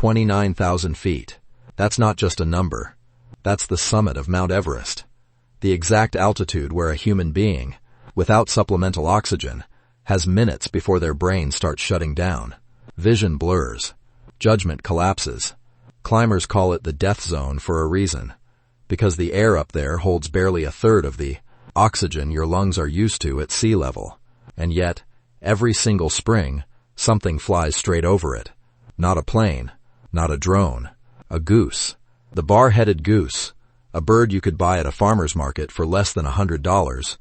29,000 feet. That's not just a number. That's the summit of Mount Everest. The exact altitude where a human being, without supplemental oxygen, has minutes before their brain starts shutting down. Vision blurs. Judgment collapses. Climbers call it the death zone for a reason, because the air up there holds barely a third of the oxygen your lungs are used to at sea level. And yet, every single spring, something flies straight over it. Not a plane, not a drone, a goose. The bar-headed goose, a bird you could buy at a farmer's market for less than $100,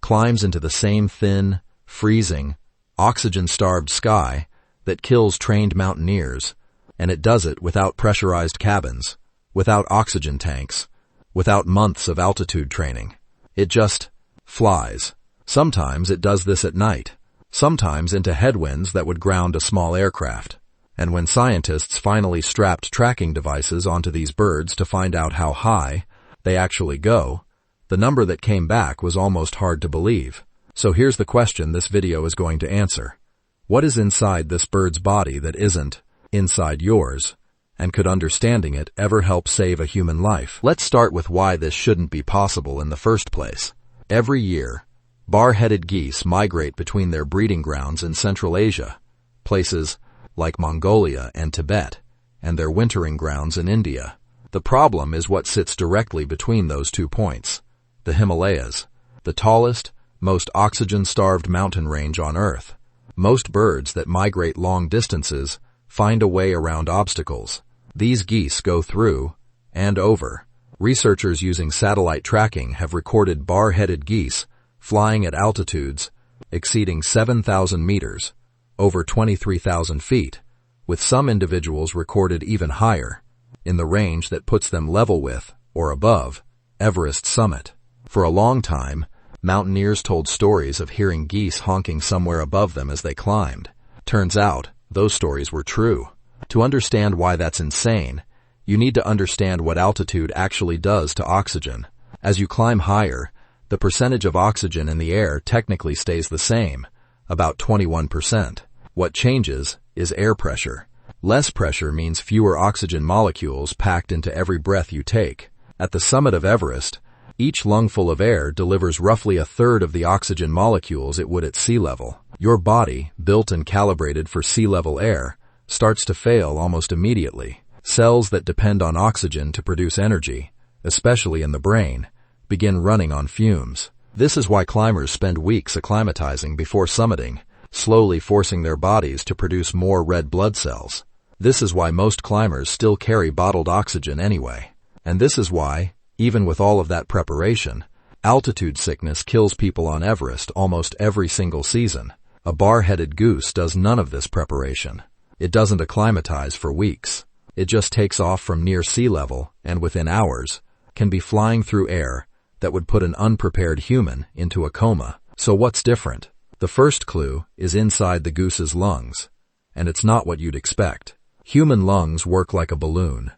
climbs into the same thin, freezing, oxygen-starved sky that kills trained mountaineers, and it does it without pressurized cabins, without oxygen tanks, without months of altitude training. It just flies. Sometimes it does this at night, sometimes into headwinds that would ground a small aircraft. And when scientists finally strapped tracking devices onto these birds to find out how high they actually go, the number that came back was almost hard to believe. So here's the question this video is going to answer. What is inside this bird's body that isn't inside yours? And could understanding it ever help save a human life? Let's start with why this shouldn't be possible in the first place. Every year, bar-headed geese migrate between their breeding grounds in Central Asia, places like Mongolia and Tibet, and their wintering grounds in India. The problem is what sits directly between those 2 points. The Himalayas, the tallest, most oxygen-starved mountain range on Earth. Most birds that migrate long distances find a way around obstacles. These geese go through and over. Researchers using satellite tracking have recorded bar-headed geese flying at altitudes exceeding 7,000 meters, over 23,000 feet, with some individuals recorded even higher, in the range that puts them level with, or above, Everest summit. For a long time, mountaineers told stories of hearing geese honking somewhere above them as they climbed. Turns out, those stories were true. To understand why that's insane, you need to understand what altitude actually does to oxygen. As you climb higher, the percentage of oxygen in the air technically stays the same, about 21%. What changes is air pressure. Less pressure means fewer oxygen molecules packed into every breath you take. At the summit of Everest, each lungful of air delivers roughly a third of the oxygen molecules it would at sea level. Your body, built and calibrated for sea level air, starts to fail almost immediately. Cells that depend on oxygen to produce energy, especially in the brain, begin running on fumes. This is why climbers spend weeks acclimatizing before summiting, slowly forcing their bodies to produce more red blood cells. This is why most climbers still carry bottled oxygen anyway. And this is why, even with all of that preparation, altitude sickness kills people on Everest almost every single season. A bar-headed goose does none of this preparation. It doesn't acclimatize for weeks. It just takes off from near sea level and within hours can be flying through air that would put an unprepared human into a coma. So what's different? The first clue is inside the goose's lungs, and it's not what you'd expect. Human lungs work like a balloon.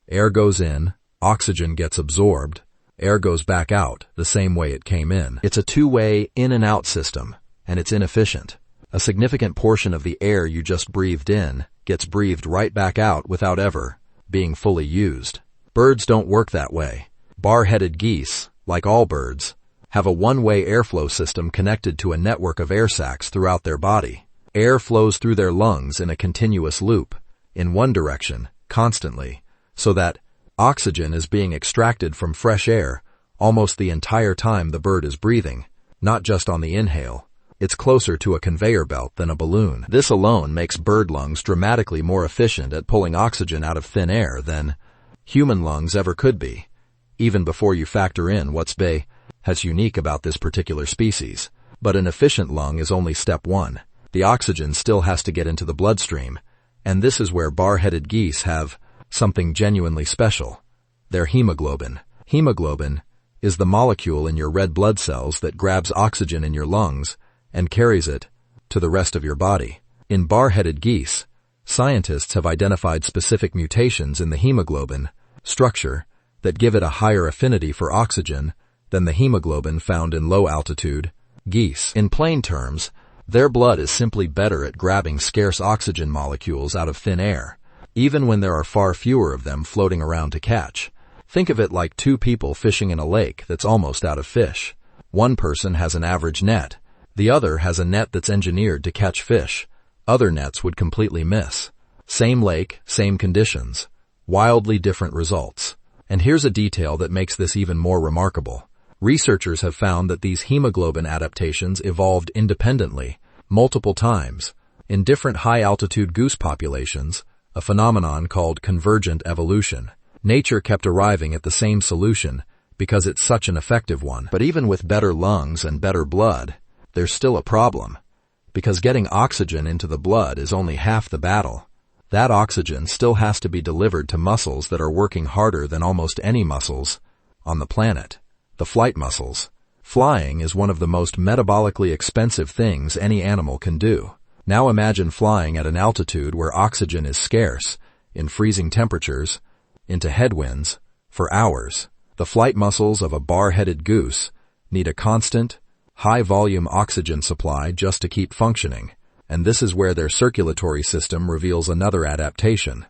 Air goes in, oxygen gets absorbed, air goes back out the same way it came in. It's a two-way in and out system, and it's inefficient. A significant portion of the air you just breathed in gets breathed right back out without ever being fully used. Birds don't work that way. Bar-headed geese, like all birds, have a one-way airflow system connected to a network of air sacs throughout their body. Air flows through their lungs in a continuous loop, in one direction, constantly, so that oxygen is being extracted from fresh air almost the entire time the bird is breathing, not just on the inhale. It's closer to a conveyor belt than a balloon. This alone makes bird lungs dramatically more efficient at pulling oxygen out of thin air than human lungs ever could be, even before you factor in what's has unique about this particular species. But an efficient lung is only step one. The oxygen still has to get into the bloodstream, and this is where bar-headed geese have something genuinely special: their hemoglobin. Hemoglobin is the molecule in your red blood cells that grabs oxygen in your lungs and carries it to the rest of your body. In bar-headed geese, scientists have identified specific mutations in the hemoglobin structure that give it a higher affinity for oxygen than the hemoglobin found in low-altitude geese. In plain terms, their blood is simply better at grabbing scarce oxygen molecules out of thin air. even when there are far fewer of them floating around to catch. Think of it like two people fishing in a lake that's almost out of fish. One person has an average net. The other has a net that's engineered to catch fish. Other nets would completely miss. Same lake, same conditions. Wildly different results. And here's a detail that makes this even more remarkable. Researchers have found that these hemoglobin adaptations evolved independently, multiple times, in different high-altitude goose populations, a phenomenon called convergent evolution. Nature kept arriving at the same solution because it's such an effective one. But even with better lungs and better blood, there's still a problem. Because getting oxygen into the blood is only half the battle. That oxygen still has to be delivered to muscles that are working harder than almost any muscles on the planet. The flight muscles. Flying is one of the most metabolically expensive things any animal can do. Now imagine flying at an altitude where oxygen is scarce, in freezing temperatures, into headwinds, for hours. The flight muscles of a bar-headed goose need a constant, high-volume oxygen supply just to keep functioning, and this is where their circulatory system reveals another adaptation,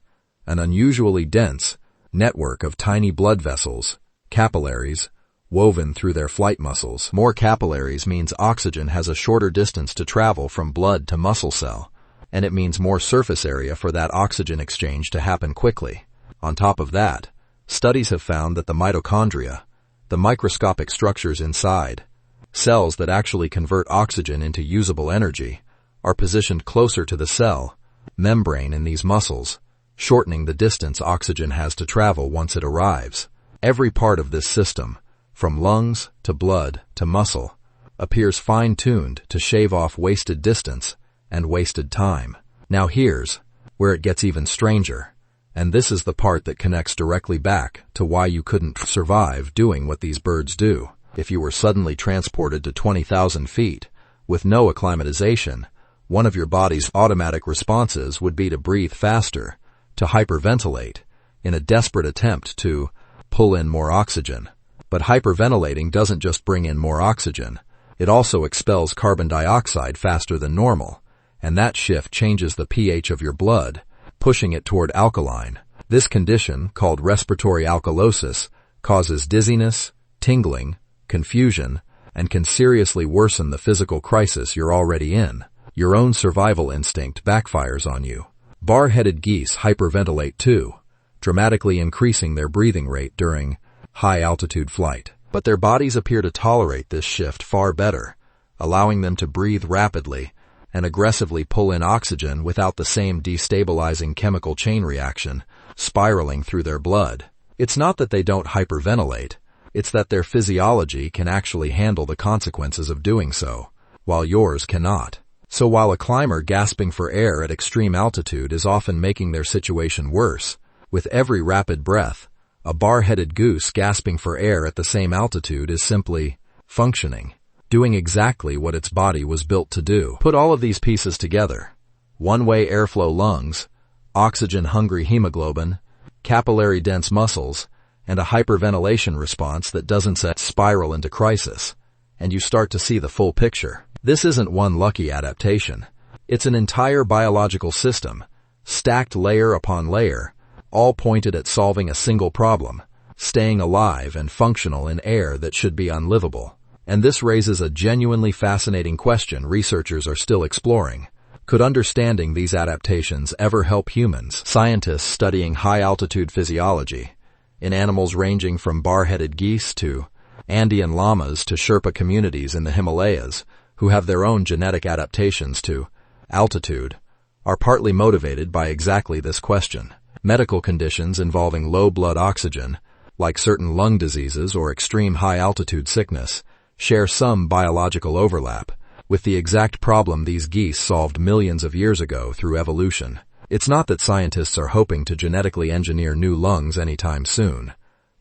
an unusually dense network of tiny blood vessels, capillaries, woven through their flight muscles. More capillaries means oxygen has a shorter distance to travel from blood to muscle cell, and it means more surface area for that oxygen exchange to happen quickly. On top of that, studies have found that the mitochondria, the microscopic structures inside, cells that actually convert oxygen into usable energy, are positioned closer to the cell membrane in these muscles, shortening the distance oxygen has to travel once it arrives. Every part of this system, from lungs to blood to muscle, appears fine-tuned to shave off wasted distance and wasted time. Now here's where it gets even stranger, and this is the part that connects directly back to why you couldn't survive doing what these birds do. If you were suddenly transported to 20,000 feet with no acclimatization, one of your body's automatic responses would be to breathe faster, to hyperventilate, in a desperate attempt to pull in more oxygen. But hyperventilating doesn't just bring in more oxygen, it also expels carbon dioxide faster than normal, and that shift changes the pH of your blood, pushing it toward alkaline. This condition, called respiratory alkalosis, causes dizziness, tingling, confusion, and can seriously worsen the physical crisis you're already in. Your own survival instinct backfires on you. Bar-headed geese hyperventilate too, dramatically increasing their breathing rate during high-altitude flight. But their bodies appear to tolerate this shift far better, allowing them to breathe rapidly and aggressively pull in oxygen without the same destabilizing chemical chain reaction spiraling through their blood. It's not that they don't hyperventilate, it's that their physiology can actually handle the consequences of doing so, while yours cannot. So while a climber gasping for air at extreme altitude is often making their situation worse, with every rapid breath, a bar-headed goose gasping for air at the same altitude is simply functioning, doing exactly what its body was built to do. Put all of these pieces together: one-way airflow lungs, oxygen-hungry hemoglobin, capillary-dense muscles, and a hyperventilation response that doesn't spiral into crisis, and you start to see the full picture. This isn't one lucky adaptation. It's an entire biological system, stacked layer upon layer, all pointed at solving a single problem, staying alive and functional in air that should be unlivable. And this raises a genuinely fascinating question researchers are still exploring. Could understanding these adaptations ever help humans? Scientists studying high-altitude physiology, in animals ranging from bar-headed geese to Andean llamas to Sherpa communities in the Himalayas, who have their own genetic adaptations to altitude, are partly motivated by exactly this question. Medical conditions involving low blood oxygen, like certain lung diseases or extreme high-altitude sickness, share some biological overlap with the exact problem these geese solved millions of years ago through evolution. It's not that scientists are hoping to genetically engineer new lungs anytime soon.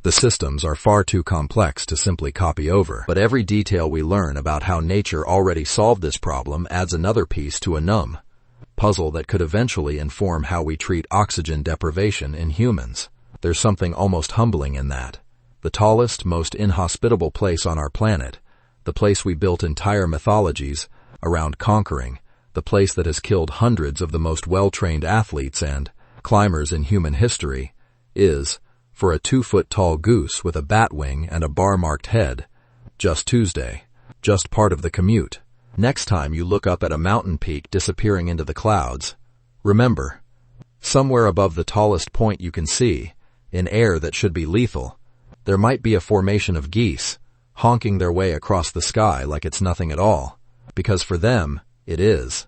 The systems are far too complex to simply copy over. But every detail we learn about how nature already solved this problem adds another piece to a puzzle that could eventually inform how we treat oxygen deprivation in humans. There's something almost humbling in that. The tallest, most inhospitable place on our planet, the place we built entire mythologies around conquering, the place that has killed hundreds of the most well-trained athletes and climbers in human history is, for a 2-foot-tall goose with a bat wing and a bar-marked head, just Tuesday, just part of the commute. Next time you look up at a mountain peak disappearing into the clouds, remember, somewhere above the tallest point you can see, in air that should be lethal, there might be a formation of geese, honking their way across the sky like it's nothing at all, because for them, it is.